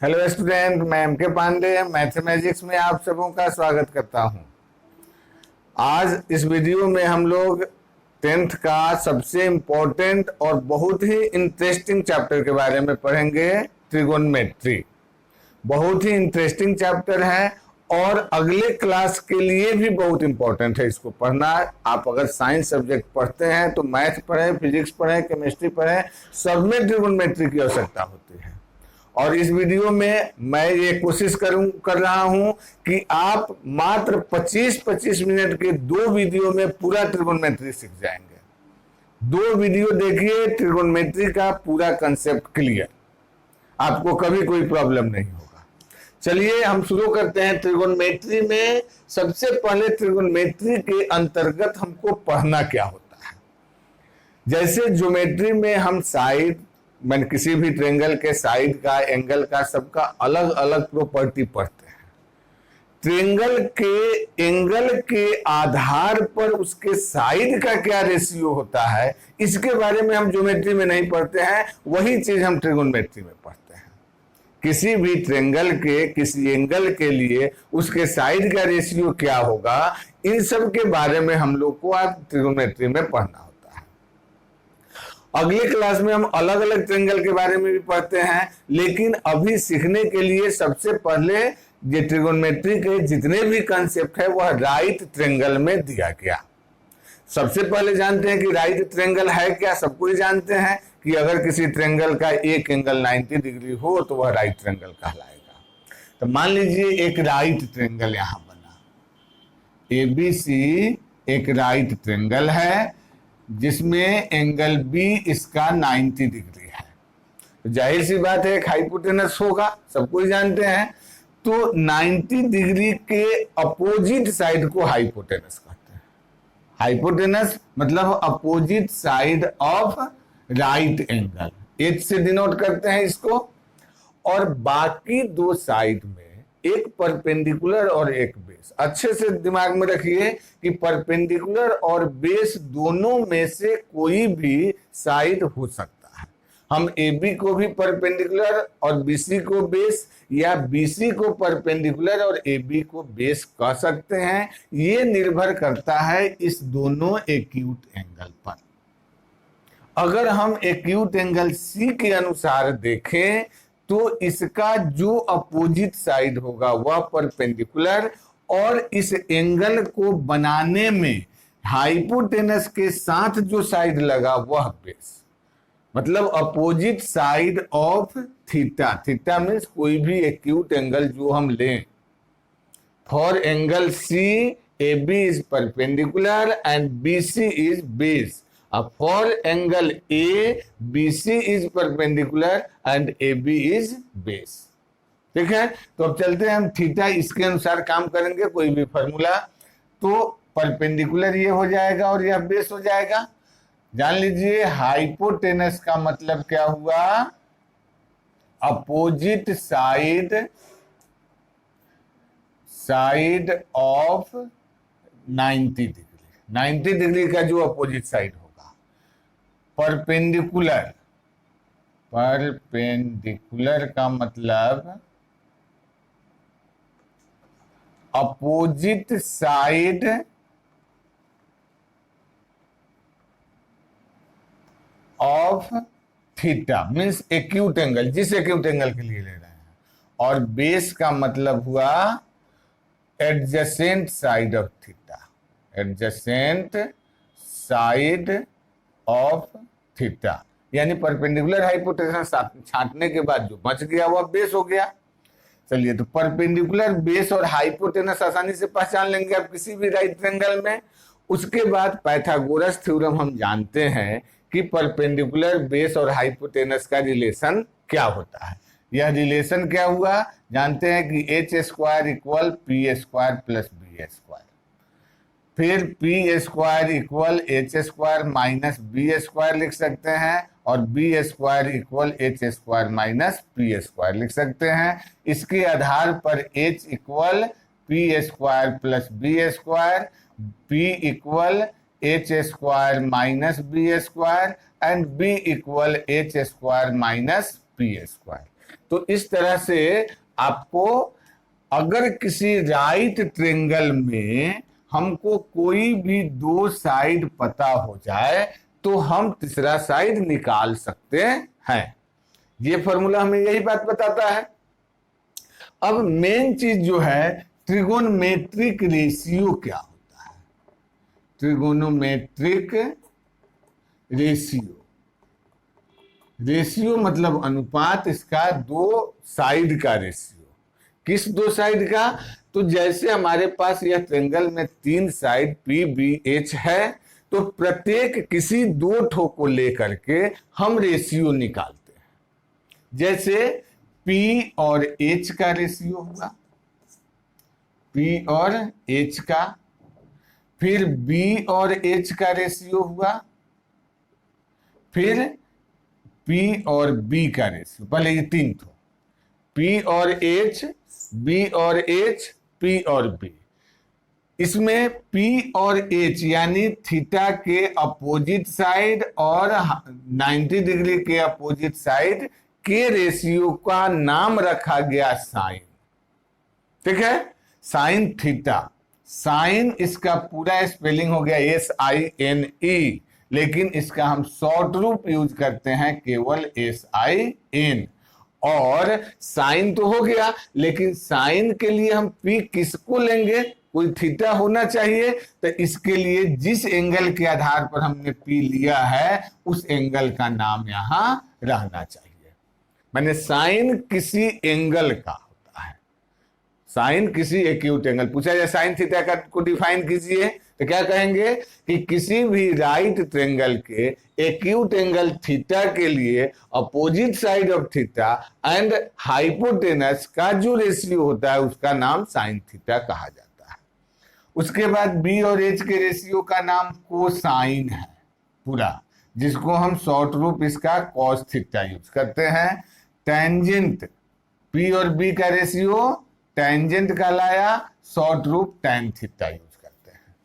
Hello student, मैं M के Pandey mathematics में आप सबों का स्वागत करता हूं। आज इस वीडियो में हम लोग 10th का सबसे इम्पोर्टेंट और बहुत ही इंटरेस्टिंग चैप्टर के बारे में पढ़ेंगे, ट्रिगोनोमेट्री। बहुत ही इंटरेस्टिंग चैप्टर है और अगले क्लास के लिए भी बहुत इंपॉर्टेंट है इसको पढ़ना। आप अगर साइंस सब्जेक्ट पढ़ते हैं तो मैथ पढ़ें, फिजिक्स पढ़ें, केमिस्ट्री पढ़ें, सब में ट्रिगोनोमेट्री की आवश्यकता होती है। और इस वीडियो में मैं ये कोशिश कर रहा हूं कि आप मात्र 25-25 मिनट के 2 वीडियो में पूरा ट्रिगोनोमेट्री सीख जाएंगे। 2 वीडियो देखिए, ट्रिगोनोमेट्री का पूरा कंसेप्ट क्लियर, आपको कभी कोई प्रॉब्लम नहीं होगा। चलिए हम शुरू करते हैं। ट्रिगोनोमेट्री में सबसे पहले ट्रिगोनोमेट्री के अंतर्गत हमको पढ़ना क्या होता है। जैसे ज्योमेट्री में हम साइड, मैंने किसी भी ट्रायंगल के साइड का, एंगल का, सबका अलग अलग प्रॉपर्टी पढ़ते हैं। ट्रायंगल के एंगल के आधार पर उसके साइड का क्या रेशियो होता है, इसके बारे में हम ज्योमेट्री में नहीं पढ़ते हैं, वही चीज हम ट्रिगोनोमेट्री में पढ़ते हैं। किसी भी ट्रायंगल के किसी एंगल के लिए उसके साइड का रेशियो क्या होगा, इन सब के बारे में हम लोग को आज ट्रिगोनोमेट्री में पढ़ना होता है। अगले क्लास में हम अलग अलग ट्रायंगल के बारे में भी पढ़ते हैं, लेकिन अभी सीखने के लिए सबसे पहले ये ट्रिगोनोमेट्री के जितने भी कंसेप्ट है वह राइट ट्रायंगल में दिया गया। सबसे पहले जानते हैं कि राइट ट्रायंगल है क्या। सबको ही जानते हैं कि अगर किसी ट्रायंगल का एक एंगल 90 डिग्री हो तो वह राइट ट्रायंगल कहलाएगा। तो मान लीजिए एक राइट ट्रायंगल यहां बना, ABC एक राइट ट्रायंगल है जिसमें एंगल बी इसका 90 डिग्री है। तो जाहिर सी बात है एक हाइपोटेनस होगा, सबको ही जानते हैं। तो 90 डिग्री के अपोजिट साइड को हाइपोटेनस कहते हैं। हाइपोटेनस मतलब opposite side of right angle, H से डिनोट करते हैं इसको। और बाकी 2 साइड में एक परपेंडिकुलर और एक बेस। अच्छे से दिमाग में रखिए कि परपेंडिकुलर और बेस दोनों में से कोई भी साइड हो सकता है। हम AB को भी परपेंडिकुलर और BC को बेस, या BC को परपेंडिकुलर और AB को बेस कह सकते हैं। ये निर्भर करता है इस दोनों एक्यूट एंगल पर। अगर हम एक्यूट एंगल C के अनुसार देखें तो इसका जो अपोजिट साइड होगा वह परपेंडिकुलर, और इस एंगल को बनाने में हाइपोटेनस के साथ जो साइड लगा वह बेस, मतलब opposite side of theta. Theta means कोई भी एक्यूट एंगल जो हम लें। For angle C, AB is perpendicular and BC is base. For angle A, BC is perpendicular and AB is base. ठीक है, तो अब चलते हैं हम थीटा इसके अनुसार काम करेंगे। कोई भी फॉर्मूला, तो परपेंडिकुलर ये हो जाएगा और यह बेस हो जाएगा। जान लीजिए हाइपोटेनस का मतलब क्या हुआ, opposite side of 90 degree. 90 degree का जो अपोजिट साइड होगा। परपेंडिकुलर का मतलब opposite side of theta, means acute angle, जिस एक्यूट एंगल के लिए ले रहे हैं। और बेस का मतलब हुआ adjacent side of theta, adjacent side of theta, यानी परपेंडिकुलर हाइपोटेनस छांटने के बाद जो बच गया वह बेस हो गया। चलिए, तो परपेंडिकुलर, बेस और हाइपोटेनस आसानी से पहचान लेंगे आप किसी भी राइट ट्रायंगल में। उसके बाद पाइथागोरस थ्योरम हम जानते हैं कि परपेंडिकुलर, बेस और हाइपोटेनस का रिलेशन क्या होता है। यह रिलेशन क्या हुआ, जानते हैं कि H² equal P² plus B²। फिर P² equal H² minus B² लिख सकते हैं, और B² equal H² minus P² लिख सकते हैं। इसके आधार पर H equal P² plus B², P equal H² minus B² and B equal H² minus P²। तो इस तरह से आपको अगर किसी राइट ट्रायंगल में हमको कोई भी दो साइड पता हो जाए तो हम तीसरा साइड निकाल सकते हैं। ये फॉर्मूला हमें यही बात बताता है। अब मेन चीज जो है, ट्रिगोनोमेट्रिक रेशियो क्या होता है। ट्रिगोनोमेट्रिक रेशियो, रेशियो मतलब अनुपात, इसका दो साइड का रेशियो। किस दो साइड का? तो जैसे हमारे पास यह ट्रायंगल में तीन साइड पी बी एच है, तो प्रत्येक किसी दो ठो को लेकर के हम रेशियो निकालते हैं। जैसे P और H का रेशियो हुआ, P और H का, फिर B और H का रेशियो हुआ, फिर P और B का रेशियो। पहले ये तीन थो, P और H, B और H, P और B। इसमें P और H यानी थीटा के अपोजिट साइड और 90 डिग्री के अपोजिट साइड के रेशियो का नाम रखा गया साइन। ठीक है, साइन थीटा। साइन इसका पूरा स्पेलिंग हो गया SINE, लेकिन इसका हम शॉर्ट रूप यूज करते हैं केवल SIN। और साइन तो हो गया, लेकिन साइन के लिए हम P किसको लेंगे? कोई थीटा होना चाहिए। तो इसके लिए जिस एंगल के आधार पर हमने P लिया है उस एंगल का नाम यहां रहना चाहिए। मैंने साइन किसी एंगल का होता है, साइन किसी एक्यूट एंगल। पूछा जाए साइन थीटा का को डिफाइन कीजिए, तो क्या कहेंगे कि किसी भी राइट ट्रायंगल के एक्यूट एंगल थीटा के लिए opposite side of theta and hypotenuse का जो रेशियो होता है उसका नाम साइन थीटा कहा जाता है। उसके बाद बी और एच के रेशियो का नाम कोसाइन है पूरा, जिसको हम शॉर्ट रूप इसका कॉस थीटा यूज करते हैं। टेंजेंट, पी और बी का रेशियो टेंजेंट कहलाया, शॉर्ट रूप टेन थीटा यूज करते हैं।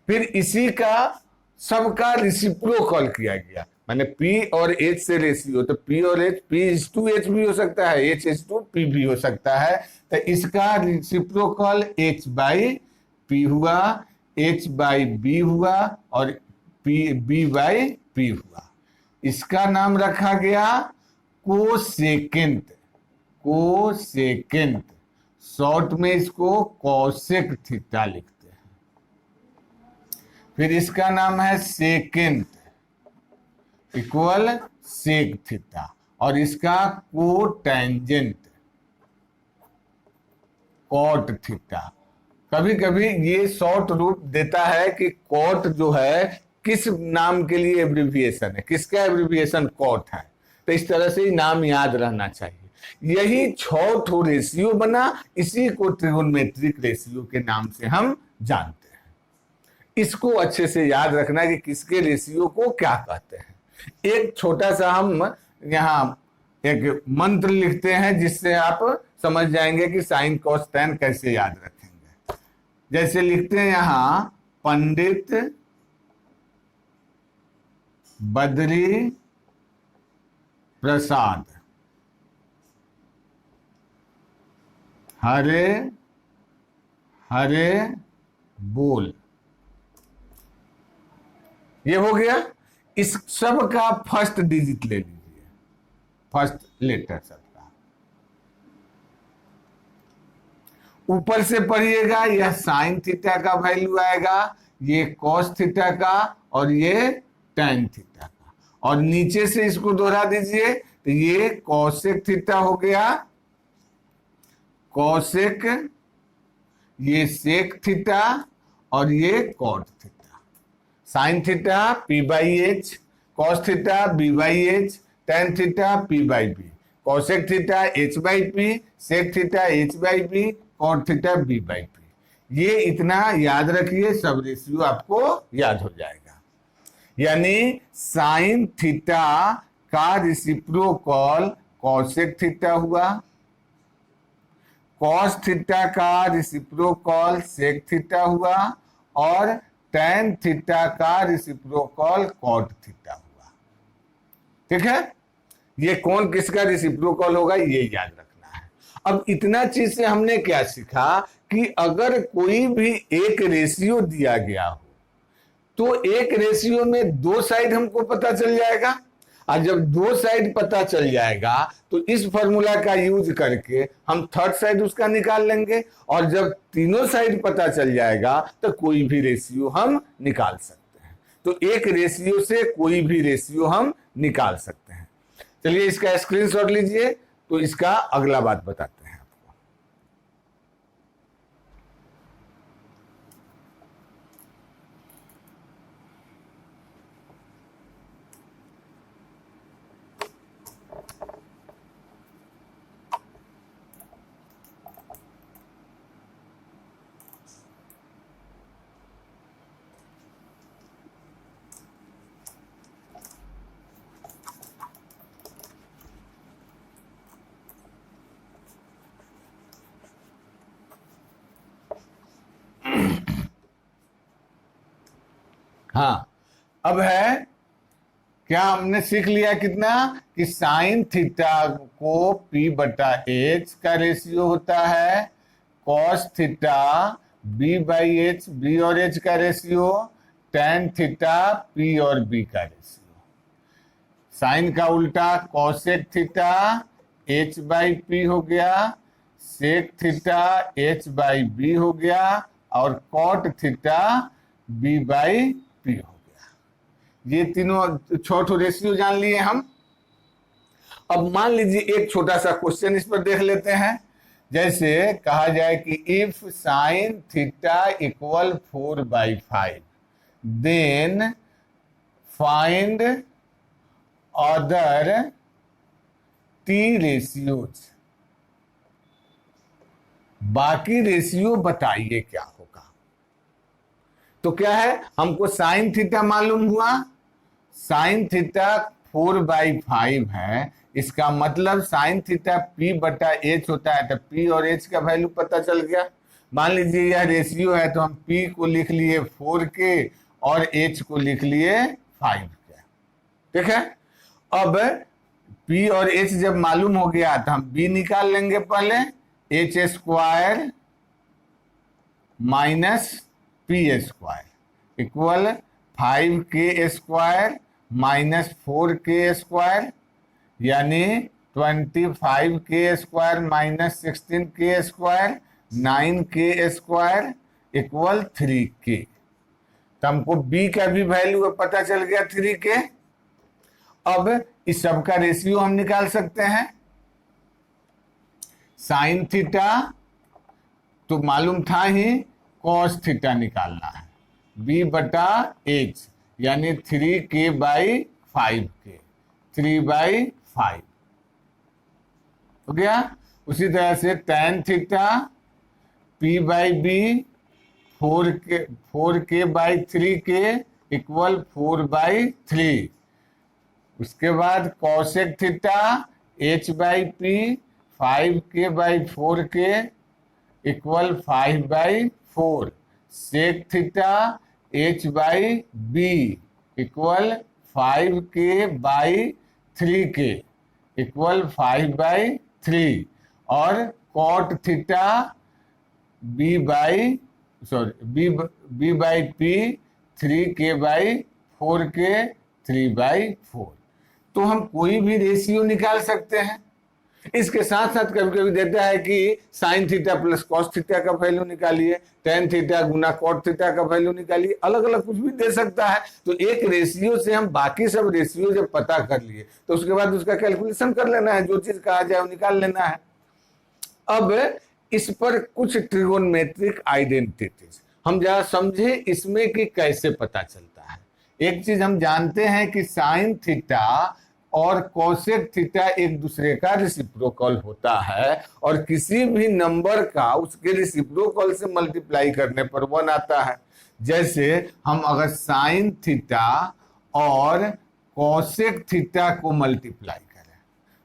फिर इसी का सबका रेसिप्रोकल किया गया, माने पी और एच से रेशियो, तो पी और एच, P:H भी हो सकता है, H:P भी हो सकता है। तो इसका रेसिप्रोकल H/P हुआ, H/B हुआ और B/P हुआ। इसका नाम रखा गया कोसेकेंट। कोसेकेंट, शॉर्ट में इसको कॉसेक थीटा लिखते हैं। फिर इसका नाम है सेकेंट इक्वल सेक थीटा, और इसका कोटेंजेंट कॉट थीटा। कभी कभी ये शॉर्ट रूप देता है कि कॉट जो है किस नाम के लिए एब्रिविएशन है, किसका एब्रिविएशन कॉट है। तो इस तरह से नाम याद रहना चाहिए। यही 6 ठो रेशियो बना, इसी को ट्रिगोनोमेट्रिक रेशियो के नाम से हम जानते हैं। इसको अच्छे से याद रखना कि किसके रेशियो को क्या कहते हैं। एक छोटा सा हम यहाँ एक मंत्र लिखते हैं जिससे आप समझ जाएंगे कि साइन कॉस टैन कैसे याद रखेंगे। जैसे लिखते हैं यहाँ, पंडित बद्री प्रसाद हरे हरे बोल। ये हो गया। इस सब का फर्स्ट डिजिट ले लीजिए, फर्स्ट लेटर सबका। ऊपर से पढ़िएगा, यह साइन थीटा का वैल्यू आएगा, ये कॉस थीटा का और ये टैन थीटा का। और नीचे से इसको दोहरा दीजिए, तो ये कॉसेक थीटा हो गया, कॉसेक, ये सेक थीटा और ये cot theta. Sine theta P/H, cos theta B/H, tan theta P/B, cosec theta H/P, sec theta H/B, cot theta B/P। ये इतना याद रखिए, सब रेशियो आपको याद हो जाएगा। यानी साइन थीटा का रेसिप्रोकल कॉसेक थीटा हुआ, कॉस थीटा का रेसिप्रोकल सेक थीटा हुआ और टैन थीटा का रेसिप्रोकल कॉट थीटा हुआ। ठीक है, ये कौन किसका रेसिप्रोकल होगा ये याद रखना है। अब इतना चीज से हमने क्या सीखा कि अगर कोई भी एक रेशियो दिया गया हो तो एक रेशियो में दो साइड हमको पता चल जाएगा, और जब दो साइड पता चल जाएगा तो इस फॉर्मूला का यूज करके हम थर्ड साइड उसका निकाल लेंगे, और जब तीनों साइड पता चल जाएगा तो कोई भी रेशियो हम निकाल सकते हैं। तो एक रेशियो से कोई भी रेशियो हम निकाल सकते हैं। चलिए इसका स्क्रीनशॉट लीजिए, तो इसका अगला बात बताते हैं। हाँ, अब है क्या हमने सीख लिया कितना कि साइन थीटा को P बटा H का रेशियो होता है, cos theta B by H, B और H का रेशियो, टेन थीटा P और B का रेशियो, साइन का उल्टा cosec theta H by P हो गया, sec theta H by B हो गया, और cot theta B by P हो गया। ये तीनों छोटे रेशियो जान लिए हम। अब मान लीजिए एक छोटा सा क्वेश्चन इस पर देख लेते हैं। जैसे कहा जाए कि if sine theta equal 4/5 then find other T ratios, बाकी रेशियो बताइए क्या होगा। तो क्या है, हमको साइन थीटा मालूम हुआ, साइन थीटा 4/5 है, इसका मतलब साइन थीटा P बटा H होता है, तो P और H का वैल्यू पता चल गया। मान लीजिए यह रेशियो है तो हम P को लिख लिए 4 के और H को लिख लिए 5 के। ठीक है, अब P और H जब मालूम हो गया तो हम B निकाल लेंगे पहले, H square minus P square equal 5K square minus 4K square, यानी 25K square minus 16K square, 9K square equal 3K। तो हमको B का भी वैल्यू पता चल गया 3K। अब इस सब का रेशियो हम निकाल सकते हैं। साइन थीटा तो मालूम था ही, कॉस थीटा निकालना है, B बटा H यानी 3K/5K, 3/5 हो गया। उसी तरह से tan theta P/B 4K/3K equal 4/3। उसके बाद cosec theta H/P 5K/4K equal 5/4, sec theta H/B equal 5K/3K equal 5/3, और कॉट थीटा B/P 3K/4K 3/4। तो हम कोई भी रेशियो निकाल सकते हैं। इसके साथ साथ कभी कभी देता है कि sine theta plus cos theta का वैल्यू निकालिए, टेन थीटा गुना कॉट थीटा का वैल्यू निकालिए, अलग अलग कुछ भी दे सकता है। तो एक रेशियो से हम बाकी सब रेशियो जब पता कर लिए तो उसके बाद उसका कैलकुलेशन कर लेना है, जो चीज कहा जाए वो निकाल लेना है। अब इस पर कुछ ट्रिगोनोमेट्रिक आइडेंटिटीज हम जरा समझे इसमें कि कैसे पता चलता है। एक चीज हम जानते हैं कि साइन थीटा और कोसेक थीटा एक दूसरे का रेसिप्रोकल होता है, और किसी भी नंबर का उसके रेसिप्रोकल से मल्टीप्लाई करने पर 1 आता है। जैसे हम अगर साइन थीटा और कोसेक थीटा को मल्टीप्लाई करें,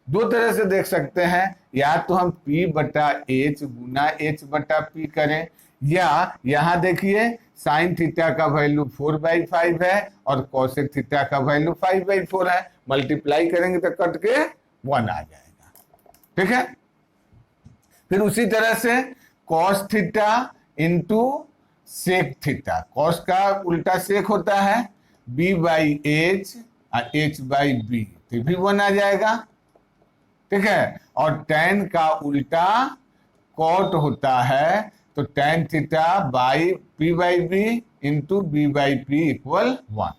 दो तरह से देख सकते हैं, या तो हम P बटा H गुना H बटा P करें, या यहां देखिए साइन थीटा का वैल्यू 4/5 है और कोसेक थीटा का वैल्यू 5/4 है, मल्टीप्लाई करेंगे तो कट के 1 आ जाएगा। ठीक है, फिर उसी तरह से cos theta into sec theta, cos का उल्टा सेक होता है b/h और h/b, तो भी 1 आ जाएगा। ठीक है, और tan का उल्टा कॉट होता है, तो tan theta by p/b into b/p equal 1,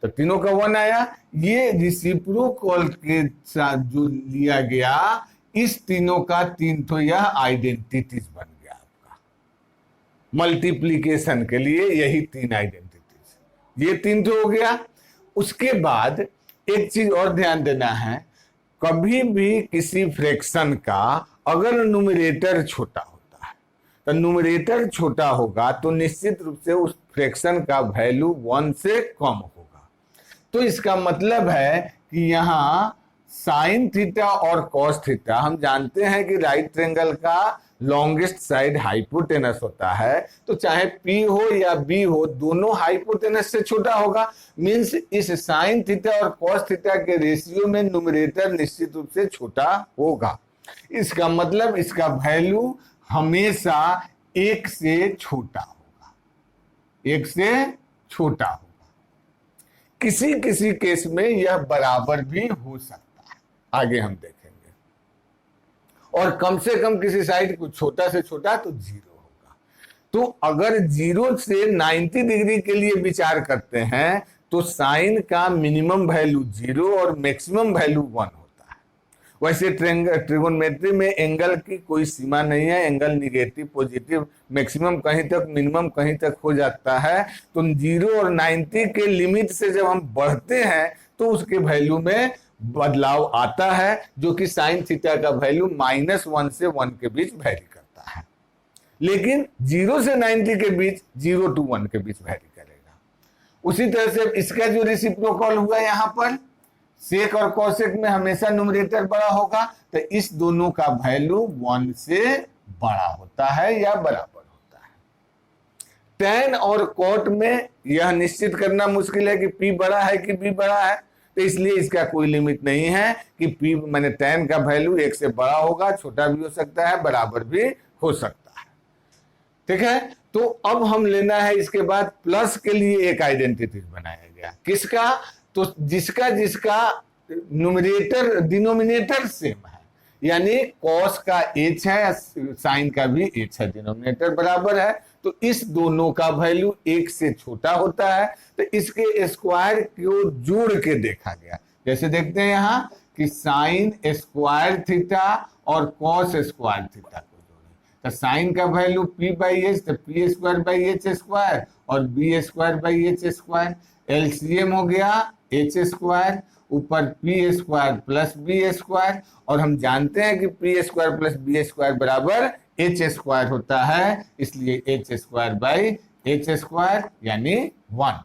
तो तीनों का 1 आया। ये रेसिप्रोकल के साथ जो लिया गया, इस तीनों का तीन तो यह आइडेंटिटीज बन गया आपका मल्टीप्लीकेशन के लिए, यही 3 आइडेंटिटीज, ये 3 तो हो गया। उसके बाद एक चीज और ध्यान देना है, कभी भी किसी फ्रैक्शन का अगर न्यूमरेटर छोटा होता है, तो न्यूमरेटर छोटा होगा तो निश्चित रूप से उस फ्रैक्शन का वैल्यू 1 से कम होगा। तो इसका मतलब है कि यहाँ साइन थीटा और कॉस थीटा, हम जानते हैं कि राइट ट्रायंगल का लॉन्गेस्ट साइड हाइपोटेनस होता है, तो चाहे P हो या B हो, दोनों हाइपोटेनस से छोटा होगा। मींस इस साइन थीटा और कॉस थीटा के रेशियो में न्यूमरेटर निश्चित रूप से छोटा होगा। इसका मतलब इसका वैल्यू हमेशा 1 से छोटा होगा, 1 से छोटा होगा। किसी किसी केस में यह बराबर भी हो सकता है, आगे हम देखेंगे। और कम से कम किसी साइड को छोटा से छोटा तो 0 होगा। तो अगर 0 से 90 डिग्री के लिए विचार करते हैं, तो साइन का मिनिमम वैल्यू 0 और मैक्सिमम वैल्यू 1 होता है। वैसे ट्रिगोनोमेट्री में एंगल की कोई सीमा नहीं है, एंगल निगेटिव पॉजिटिव मैक्सिमम कहीं तक मिनिमम कहीं तक हो जाता है। तो 0 और 90 के लिमिट से जब हम बढ़ते हैं तो उसके वैल्यू में बदलाव आता है, जो कि साइन थीटा का वैल्यू -1 से 1 के बीच वैरी करता है, लेकिन 0 से 90 के बीच 0 to 1 के बीच वैरी करेगा। उसी तरह से इसका जो रेसिप्रोकल हुआ यहाँ पर, सेक और कॉसेक में हमेशा न्यूमरेटर बड़ा होगा, तो इस दोनों का वैल्यू 1 से बड़ा होता है या बराबर होता है। टैन और कॉट में यह निश्चित करना मुश्किल है कि P बड़ा है कि B बड़ा है, तो इसलिए इसका कोई लिमिट नहीं है कि P मैंने टैन का वैल्यू 1 से बड़ा होगा, छोटा भी हो सकता है, बराबर भी हो सकता है। ठीक है, तो अब हम लेना है इसके बाद प्लस के लिए एक आइडेंटिटी बनाया गया, किसका, तो जिसका न्यूमरेटर डिनोमिनेटर सेम है, यानी कॉस का h है, साइन का भी h है, डिनोमिनेटर बराबर है, तो इस दोनों का वैल्यू 1 से छोटा होता है, तो इसके स्क्वायर को जोड़ के देखा गया। जैसे देखते हैं यहाँ कि साइन स्क्वायर थीटा और कॉस स्क्वायर थीटा को जोड़े, तो साइन का वैल्यू P/h, तो P² और B² एलसीएम हो गया h², ऊपर P² प्लस B², और हम जानते हैं कि P² प्लस B² बराबर h² होता है, इसलिए h² यानी 1।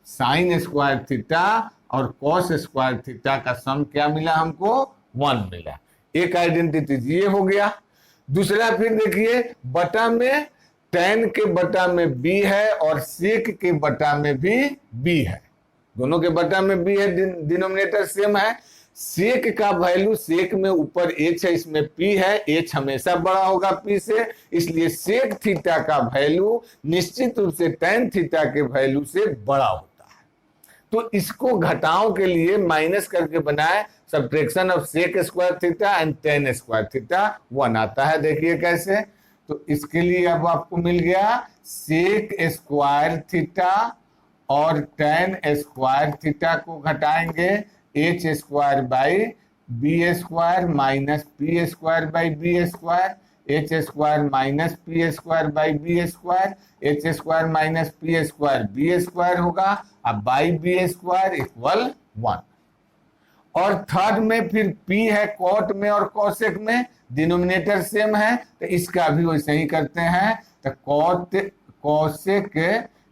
साइन स्क्वायर थीटा और कॉस स्क्वायर थीटा का सम क्या मिला हमको, 1 मिला। एक आइडेंटिटी ये हो गया। दूसरा फिर देखिए, बटा में टैन के बटा में b है और सेक के बटा में भी b है, दोनों के बटा में b है, डिनोमिनेटर सेम है। सेक का वैल्यू, सेक में ऊपर h है, इसमें p है, h हमेशा बड़ा होगा p से, इसलिए सेक थीटा का वैल्यू निश्चित रूप से टैन थीटा के वैल्यू से बड़ा होता है। तो इसको घटाव के लिए माइनस करके बनाए, subtraction of sec square theta and tan square theta 1 आता है। देखिए कैसे, तो इसके लिए अब आपको मिल गया सेक स्क्वायर थीटा और टैन स्क्वायर थीटा को घटाएंगे, h² b² minus P² b², h² minus P² b², h² minus P² b² होगा, अब बाई b² इक्वल 1। और थर्ड में फिर P है कॉट में और कॉसेक में, डिनोमिनेटर सेम है, तो इसका भी वैसे ही करते हैं, तो cosec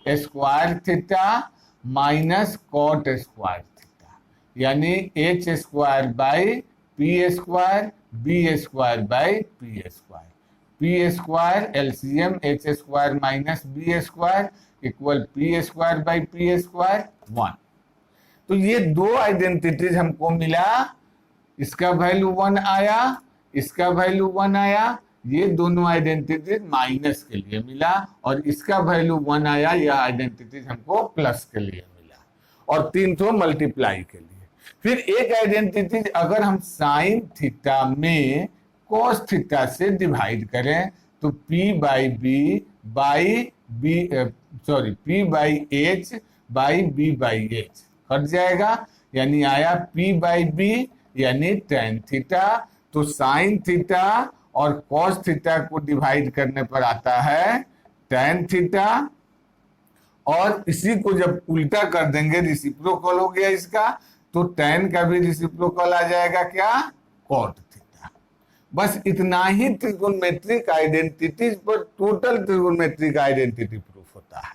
square theta minus cot square theta, यानी h² by P² b² P² LCM h² minus b² equal P² P² 1। तो ये दो आइडेंटिटीज हमको मिला इसका वैल्यू 1 आया, इसका वैल्यू 1 आया, ये दोनों आइडेंटिटीज माइनस के लिए मिला, और इसका वैल्यू 1 आया, यह आइडेंटिटीज हमको प्लस के लिए मिला, और 3 तो मल्टीप्लाई के लिए। फिर एक आइडेंटिटीज अगर हम साइन थीटा में कॉस थीटा से डिवाइड करें तो P by H by B by H cut जाएगा, यानी आया P बाई बी यानी टेन थीटा। तो साइन थीटा और कॉस थीटा को डिवाइड करने पर आता है टेन थीटा, और इसी को जब उल्टा कर देंगे रेसिप्रोकल हो गया इसका, तो टेन का भी रेसिप्रोकल आ जाएगा क्या, कॉट थीटा। बस इतना ही ट्रिगोनोमेट्रिक आइडेंटिटीज पर टोटल ट्रिगोनोमेट्रिक आइडेंटिटी प्रूफ होता है।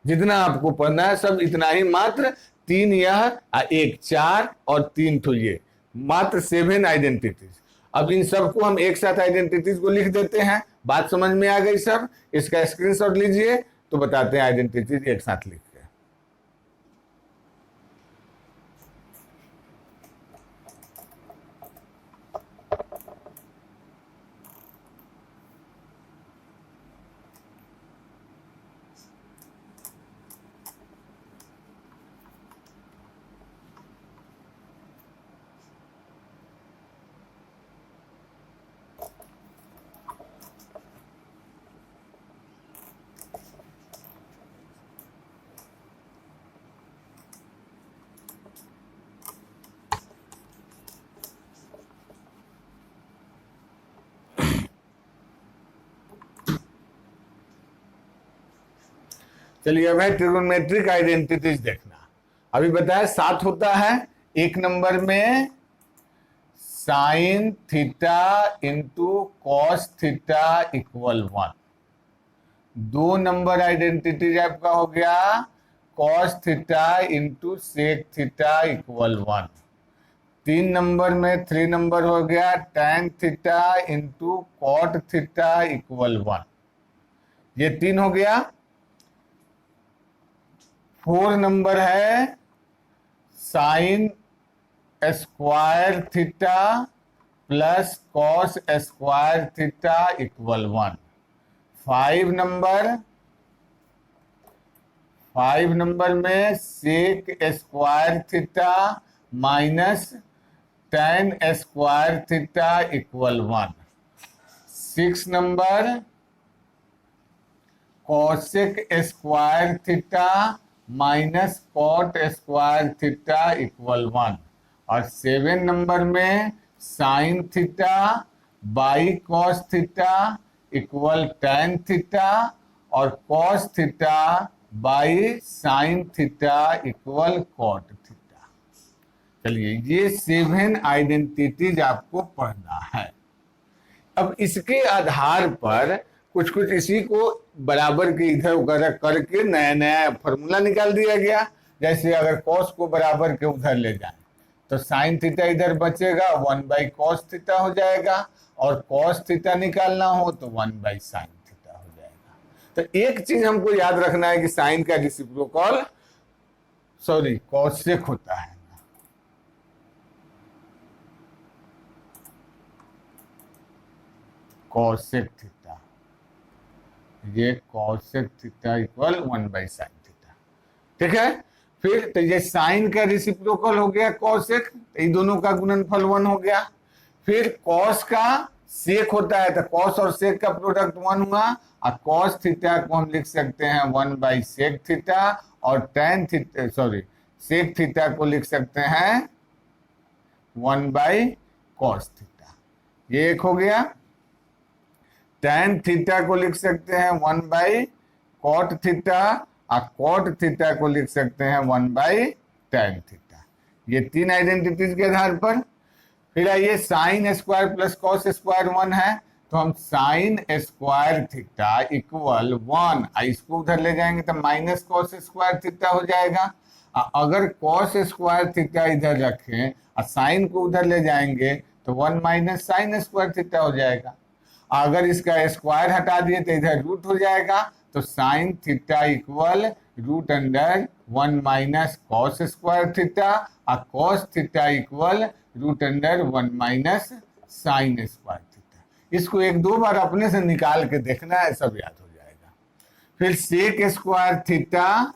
जितना आपको पढ़ना है सब इतना ही, मात्र 3 यह, 1 4 और 3 तो ये, मात्र 7 आइडेंटिटीज। अब इन सबको हम एक साथ आइडेंटिटीज को लिख देते हैं। बात समझ में आ गई सब? इसका स्क्रीनशॉट लीजिए तो बताते हैं आइडेंटिटीज एक साथ लिख के। चलिए अब है ट्रिगोनोमेट्रिक आइडेंटिटीज देखना। अभी बताया 7 होता है। 1 नंबर में sine theta into cos theta equal 1। 2 number identities आपका हो गया cos theta into sec theta equal 1। 3 number में 3 नंबर हो गया tan theta into cot theta equal 1। ये 3 हो गया। 4 नंबर है sine square theta plus cos square theta equal 1। 5 number में sec square theta minus tan square theta equal 1। 6 number cosec square theta minus cot square theta equal 1। और 7 number में sine theta by cos theta equal tan theta और cos theta by sine theta equal cot theta. चलिए ये 7 identities आपको पढ़ना है। अब इसके आधार पर कुछ कुछ इसी को बराबर के इधर उधर करके नया नया फॉर्मूला निकाल दिया गया। जैसे अगर कॉस को बराबर के उधर ले जाए तो साइन थीटा इधर बचेगा, 1 बाई कॉस थीटा हो जाएगा, और कॉस थीटा निकालना हो तो 1 बाई साइन थीटा हो जाएगा। तो एक चीज हमको याद रखना है कि साइन का रेसिप्रोकल कॉसेक होता है। कॉसेक थीटा, ये cosec theta equal 1 by sine theta. ठीक है। फिर तो ये साइन का रेसिप्रोकल हो गया कॉसेक, इन दोनों का गुणनफल 1 हो गया। फिर कॉस का सेक होता है तो कॉस और सेक का प्रोडक्ट 1 हुआ, और कॉस थीटा को हम लिख सकते हैं 1 बाई सेक थीटा, और टेन थीटा सेक थीटा को लिख सकते हैं 1 बाई कॉस थीटा। ये एक हो गया। टैन थीटा को लिख सकते हैं 1 बाई कॉट थीटा, और कॉट थीटा को लिख सकते हैं 1 बाई टैन थीटा। ये 3 आइडेंटिटीज के आधार पर। फिर आइए sine square plus cos square 1 है, तो हम साइन स्क्वायर थीटा इक्वल 1, इसको उधर ले जाएंगे तो माइनस कॉस स्क्वायर थीटा हो जाएगा। अगर कॉस स्क्वायर थीटा इधर रखें और साइन को उधर ले जाएंगे तो 1 माइनस साइन स्क्वायर थीटा हो जाएगा। अगर इसका स्क्वायर हटा दिए तो इधर रूट हो जाएगा, तो sine theta equal root under 1 minus cos square theta और cos theta equal √1 minus sine square theta. इसको एक दो बार अपने से निकाल के देखना है, सब याद हो जाएगा। फिर sec square theta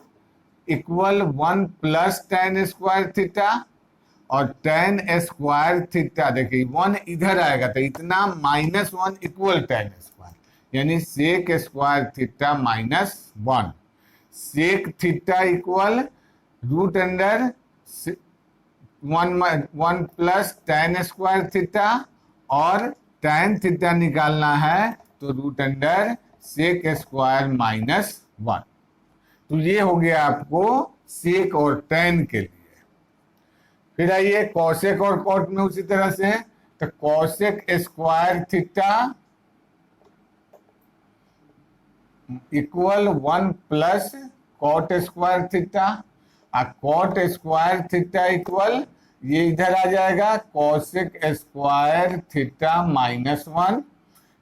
equal 1 plus tan square theta और tan स्क्वायर थीटा, देखिए 1 इधर आएगा तो इतना -1 इक्वल tan स्क्वायर, यानी sec square theta -1, sec theta equal √1 plus tan square theta और tan थीटा निकालना है तो √, सेक स्क्वायर -1। तो ये हो गया आपको सेक और tan के लिए। फिर आइए कॉसेक और कॉट में उसी तरह से, तो cosec square theta equal 1 plus cot square theta और कॉट स्क्वायर थीटा इक्वल, ये इधर आ जाएगा कॉसेक स्क्वायर थीटा -1,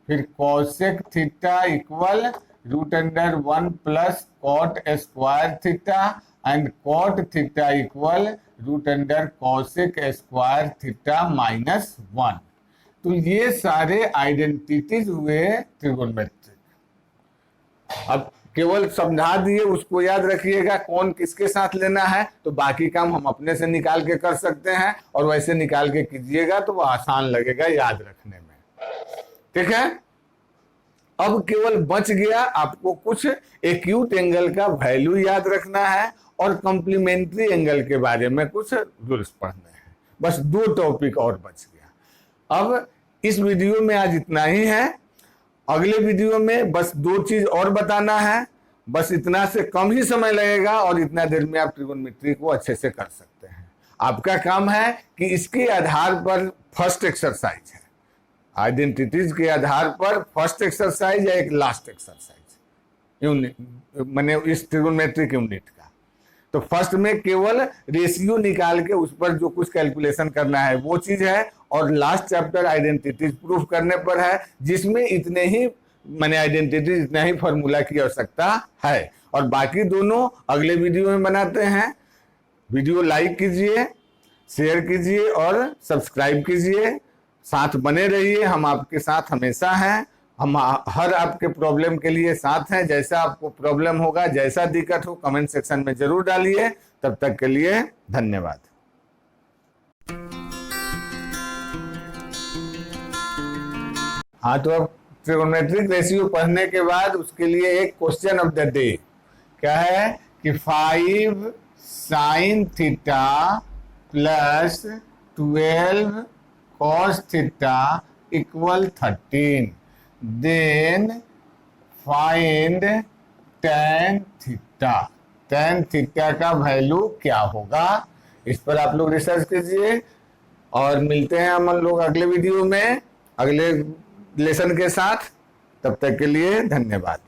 फिर cosec theta equal √1 plus cot square theta and cot theta equal √, cosec square theta -1। तो ये सारे आइडेंटिटीज हुए ट्रिगोनोमेट्रिक। अब केवल समझा दिए, उसको याद रखिएगा कौन किसके साथ लेना है, तो बाकी काम हम अपने से निकाल के कर सकते हैं और वैसे निकाल के कीजिएगा तो वो आसान लगेगा याद रखने में। ठीक है, अब केवल बच गया आपको कुछ एक्यूट एंगल का वैल्यू याद रखना है और कॉम्प्लीमेंट्री एंगल के बारे में कुछ रूल्स पढ़ने हैं। बस 2 टॉपिक और बच गया। अब इस वीडियो में आज इतना ही है। अगले वीडियो में बस 2 चीज और बताना है, बस इतना से कम ही समय लगेगा और इतना देर में आप ट्रिगोनोमेट्री को अच्छे से कर सकते हैं। आपका काम है कि इसके आधार पर फर्स्ट एक्सरसाइज है, आइडेंटिटीज के आधार पर फर्स्ट एक्सरसाइज या एक लास्ट एक्सरसाइज यूनिट, माने इस ट्रिगोनोमेट्रिक यूनिट का। तो फर्स्ट में केवल रेशियो निकाल के उस पर जो कुछ कैलकुलेशन करना है वो चीज है, और लास्ट चैप्टर आइडेंटिटीज प्रूफ करने पर है, जिसमें इतने ही माने आइडेंटिटीज, इतना ही फॉर्मूला की आवश्यकता है। और बाकी दोनों अगले वीडियो में बनाते हैं। वीडियो लाइक कीजिए, शेयर कीजिए और सब्सक्राइब कीजिए। साथ बने रहिए, हम आपके साथ हमेशा हैं। हम हर आपके प्रॉब्लम के लिए साथ हैं। जैसा आपको प्रॉब्लम होगा, जैसा दिक्कत हो, कमेंट सेक्शन में जरूर डालिए। तब तक के लिए धन्यवाद। हाँ, तो अब ट्रिगोनोमेट्रिक रेशियो पढ़ने के बाद उसके लिए एक क्वेश्चन ऑफ द डे क्या है कि 5 sin theta plus 12 cos theta equal 13, then find tan theta. tan theta का वैल्यू क्या होगा, इस पर आप लोग रिसर्च कीजिए। और मिलते हैं हम लोग अगले वीडियो में अगले लेसन के साथ। तब तक के लिए धन्यवाद।